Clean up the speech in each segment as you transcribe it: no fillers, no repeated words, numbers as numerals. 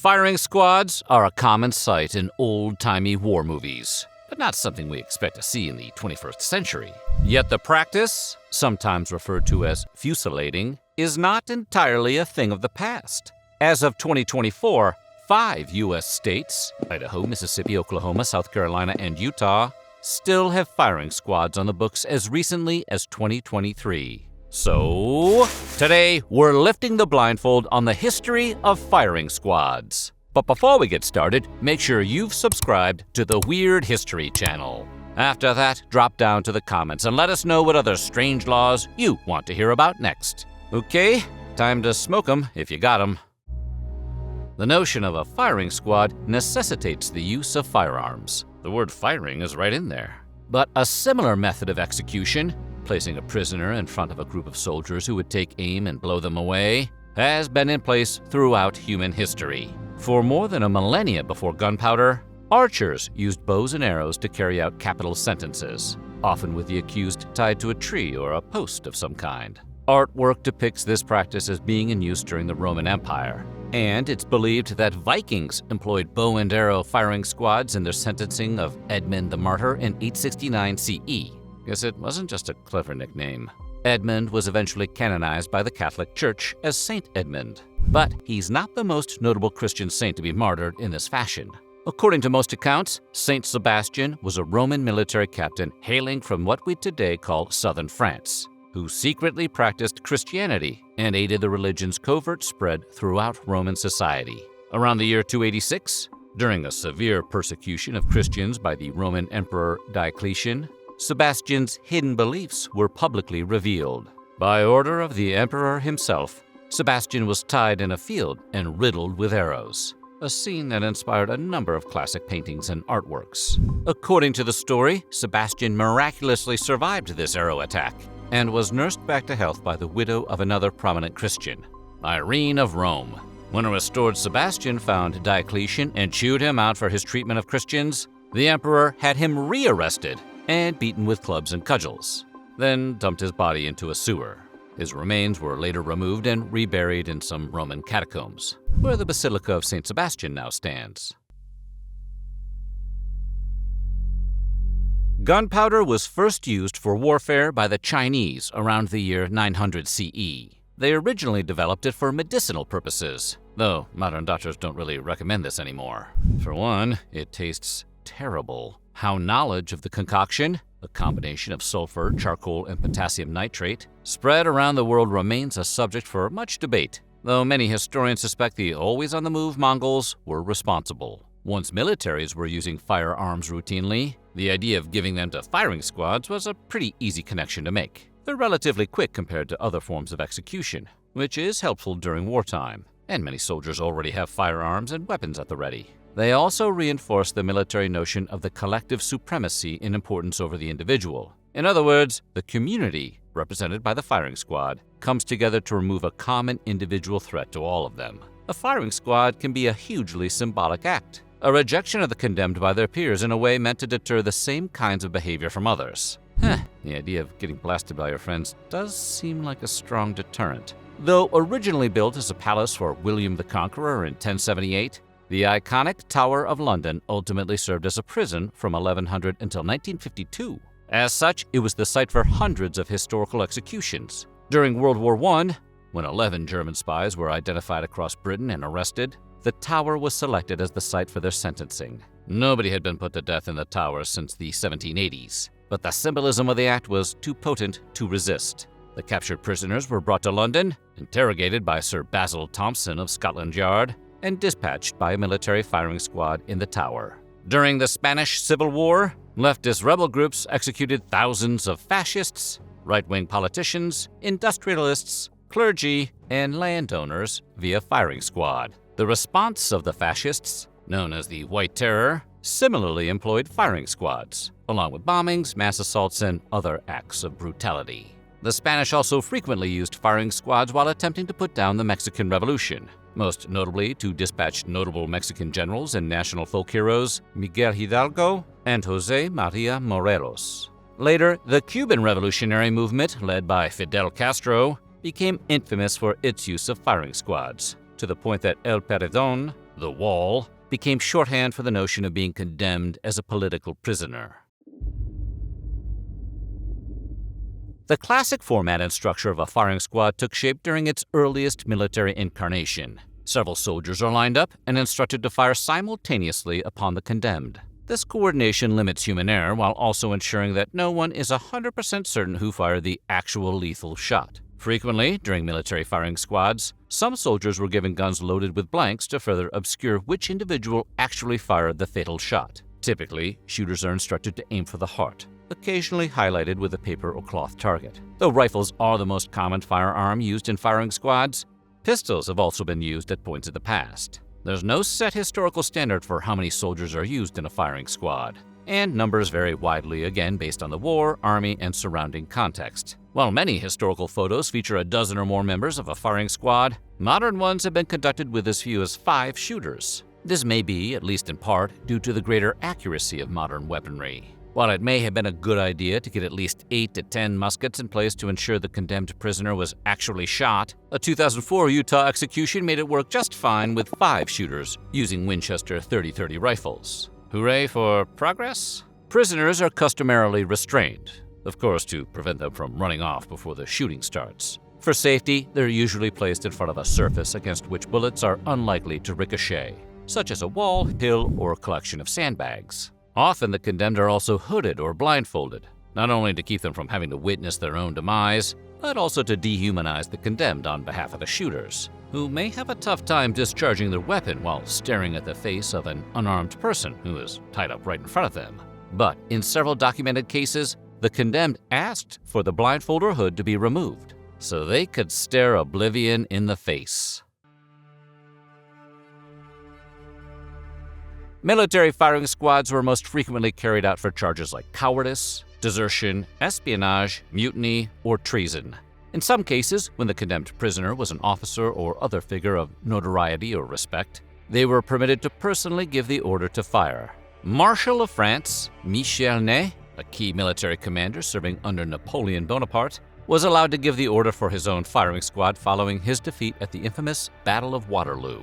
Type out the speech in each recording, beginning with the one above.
Firing squads are a common sight in old-timey war movies, but not something we expect to see in the 21st century. Yet the practice, sometimes referred to as fusilading, is not entirely a thing of the past. As of 2024, 5 U.S. states, Idaho, Mississippi, Oklahoma, South Carolina, and Utah, still have firing squads on the books as recently as 2023. So, today we're lifting the blindfold on the history of firing squads. But before we get started, make sure you've subscribed to the Weird History channel. After that, drop down to the comments and let us know what other strange laws you want to hear about next. Okay, time to smoke 'em if you got 'em. The notion of a firing squad necessitates the use of firearms. The word firing is right in there. But a similar method of execution, placing a prisoner in front of a group of soldiers who would take aim and blow them away, has been in place throughout human history. For more than a millennia before gunpowder, archers used bows and arrows to carry out capital sentences, often with the accused tied to a tree or a post of some kind. Artwork depicts this practice as being in use during the Roman Empire, and it's believed that Vikings employed bow and arrow firing squads in their sentencing of Edmund the Martyr in 869 CE. Guess it wasn't just a clever nickname. Edmund was eventually canonized by the Catholic Church as Saint Edmund, but he's not the most notable Christian saint to be martyred in this fashion. According to most accounts, Saint Sebastian was a Roman military captain hailing from what we today call southern France, who secretly practiced Christianity and aided the religion's covert spread throughout Roman society. Around the year 286, during a severe persecution of Christians by the Roman Emperor Diocletian, Sebastian's hidden beliefs were publicly revealed. By order of the emperor himself, Sebastian was tied in a field and riddled with arrows, a scene that inspired a number of classic paintings and artworks. According to the story, Sebastian miraculously survived this arrow attack and was nursed back to health by the widow of another prominent Christian, Irene of Rome. When a restored Sebastian found Diocletian and chewed him out for his treatment of Christians, the emperor had him rearrested and beaten with clubs and cudgels, then dumped his body into a sewer. His remains were later removed and reburied in some Roman catacombs, where the Basilica of St. Sebastian now stands. Gunpowder was first used for warfare by the Chinese around the year 900 CE. They originally developed it for medicinal purposes, though modern doctors don't really recommend this anymore. For one, it tastes terrible. How knowledge of the concoction, a combination of sulfur, charcoal, and potassium nitrate, spread around the world remains a subject for much debate, though many historians suspect the always-on-the-move Mongols were responsible. Once militaries were using firearms routinely, the idea of giving them to firing squads was a pretty easy connection to make. They're relatively quick compared to other forms of execution, which is helpful during wartime, and many soldiers already have firearms and weapons at the ready. They also reinforce the military notion of the collective supremacy in importance over the individual. In other words, the community, represented by the firing squad, comes together to remove a common individual threat to all of them. A firing squad can be a hugely symbolic act, a rejection of the condemned by their peers in a way meant to deter the same kinds of behavior from others. The idea of getting blasted by your friends does seem like a strong deterrent. Though originally built as a palace for William the Conqueror in 1078, the iconic Tower of London ultimately served as a prison from 1100 until 1952. As such, it was the site for hundreds of historical executions. During World War I, when 11 German spies were identified across Britain and arrested, the tower was selected as the site for their sentencing. Nobody had been put to death in the tower since the 1780s, but the symbolism of the act was too potent to resist. The captured prisoners were brought to London, interrogated by Sir Basil Thompson of Scotland Yard, and dispatched by a military firing squad in the tower. During the Spanish Civil War, leftist rebel groups executed thousands of fascists, right-wing politicians, industrialists, clergy, and landowners via firing squad. The response of the fascists, known as the White Terror, similarly employed firing squads, along with bombings, mass assaults, and other acts of brutality. The Spanish also frequently used firing squads while attempting to put down the Mexican Revolution, most notably to dispatch notable Mexican generals and national folk heroes Miguel Hidalgo and José María Morelos. Later, the Cuban revolutionary movement, led by Fidel Castro, became infamous for its use of firing squads, to the point that El Paredón, The wall became shorthand for the notion of being condemned as a political prisoner. The classic format and structure of a firing squad took shape during its earliest military incarnation. Several soldiers are lined up and instructed to fire simultaneously upon the condemned. This coordination limits human error while also ensuring that no one is 100% certain who fired the actual lethal shot. Frequently, during military firing squads, some soldiers were given guns loaded with blanks to further obscure which individual actually fired the fatal shot. Typically, shooters are instructed to aim for the heart, occasionally highlighted with a paper or cloth target. Though rifles are the most common firearm used in firing squads, pistols have also been used at points in the past. There's no set historical standard for how many soldiers are used in a firing squad, and numbers vary widely again based on the war, army, and surrounding context. While many historical photos feature a dozen or more members of a firing squad, modern ones have been conducted with as few as 5 shooters. This may be, at least in part, due to the greater accuracy of modern weaponry. While it may have been a good idea to get at least 8 to 10 muskets in place to ensure the condemned prisoner was actually shot, a 2004 Utah execution made it work just fine with 5 shooters using Winchester .30-30 rifles. Hooray for progress? Prisoners are customarily restrained, of course to prevent them from running off before the shooting starts. For safety, they're usually placed in front of a surface against which bullets are unlikely to ricochet, such as a wall, hill, or a collection of sandbags. Often the condemned are also hooded or blindfolded, not only to keep them from having to witness their own demise, but also to dehumanize the condemned on behalf of the shooters, who may have a tough time discharging their weapon while staring at the face of an unarmed person who is tied up right in front of them. But in several documented cases, the condemned asked for the blindfold or hood to be removed, so they could stare oblivion in the face. Military firing squads were most frequently carried out for charges like cowardice, desertion, espionage, mutiny, or treason. In some cases, when the condemned prisoner was an officer or other figure of notoriety or respect, they were permitted to personally give the order to fire. Marshal of France, Michel Ney, a key military commander serving under Napoleon Bonaparte, was allowed to give the order for his own firing squad following his defeat at the infamous Battle of Waterloo.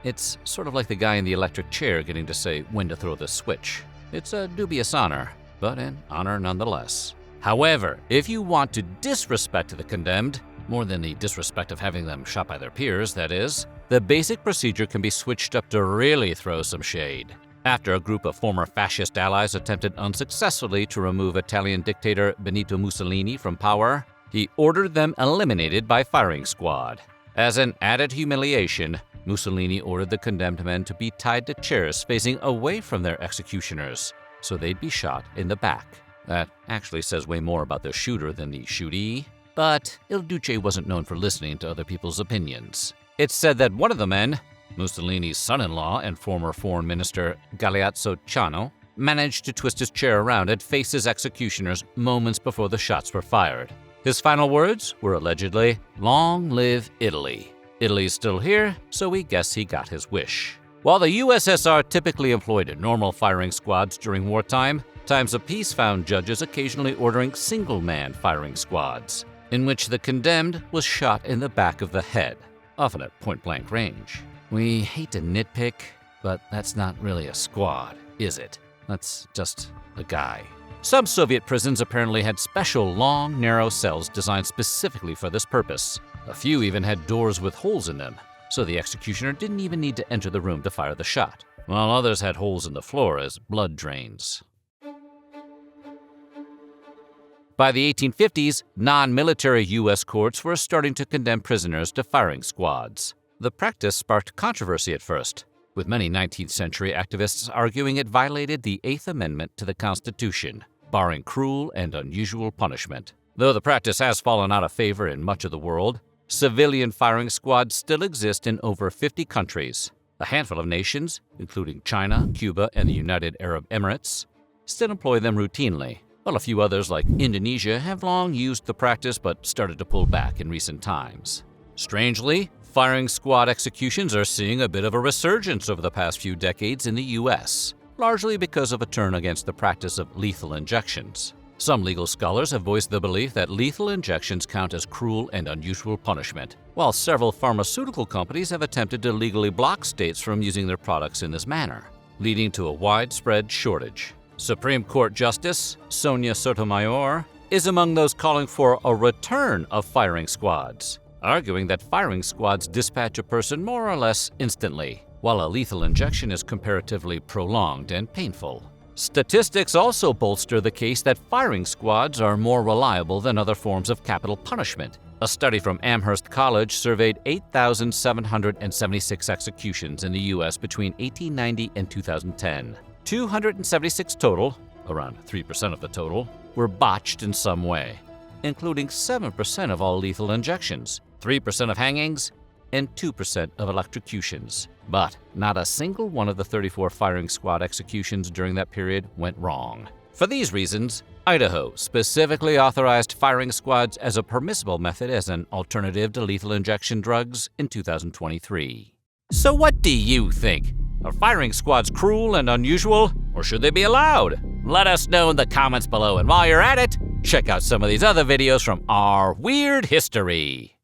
It's sort of like the guy in the electric chair getting to say when to throw the switch. It's a dubious honor, but an honor nonetheless. However, if you want to disrespect the condemned, more than the disrespect of having them shot by their peers, that is, the basic procedure can be switched up to really throw some shade. After a group of former fascist allies attempted unsuccessfully to remove Italian dictator Benito Mussolini from power, he ordered them eliminated by firing squad. As an added humiliation, Mussolini ordered the condemned men to be tied to chairs facing away from their executioners, so they'd be shot in the back. That actually says way more about the shooter than the shootee, but Il Duce wasn't known for listening to other people's opinions. It's said that one of the men, Mussolini's son-in-law and former foreign minister Galeazzo Ciano, managed to twist his chair around and face his executioners moments before the shots were fired. His final words were allegedly, "Long live Italy." Italy's still here, so we guess he got his wish. While the USSR typically employed normal firing squads during wartime, times of peace found judges occasionally ordering single-man firing squads, in which the condemned was shot in the back of the head, often at point-blank range. We hate to nitpick, but that's not really a squad, is it? That's just a guy. Some Soviet prisons apparently had special long, narrow cells designed specifically for this purpose. A few even had doors with holes in them, so the executioner didn't even need to enter the room to fire the shot, while others had holes in the floor as blood drains. By the 1850s, non-military U.S. courts were starting to condemn prisoners to firing squads. The practice sparked controversy at first, with many 19th century activists arguing it violated the Eighth Amendment to the Constitution, barring cruel and unusual punishment. Though the practice has fallen out of favor in much of the world, civilian firing squads still exist in over 50 countries. A handful of nations, including China, Cuba, and the United Arab Emirates, still employ them routinely, while a few others like Indonesia have long used the practice but started to pull back in recent times. Strangely, firing squad executions are seeing a bit of a resurgence over the past few decades in the U.S., largely because of a turn against the practice of lethal injections. Some legal scholars have voiced the belief that lethal injections count as cruel and unusual punishment, while several pharmaceutical companies have attempted to legally block states from using their products in this manner, leading to a widespread shortage. Supreme Court Justice Sonia Sotomayor is among those calling for a return of firing squads, arguing that firing squads dispatch a person more or less instantly, while a lethal injection is comparatively prolonged and painful. Statistics also bolster the case that firing squads are more reliable than other forms of capital punishment. A study from Amherst College surveyed 8,776 executions in the U.S. between 1890 and 2010. 276 total, around 3% of the total, were botched in some way, including 7% of all lethal injections, 3% of hangings, and 2% of electrocutions. But not a single one of the 34 firing squad executions during that period went wrong. For these reasons, Idaho specifically authorized firing squads as a permissible method as an alternative to lethal injection drugs in 2023. So what do you think? Are firing squads cruel and unusual, or should they be allowed? Let us know in the comments below, and while you're at it, check out some of these other videos from our weird history.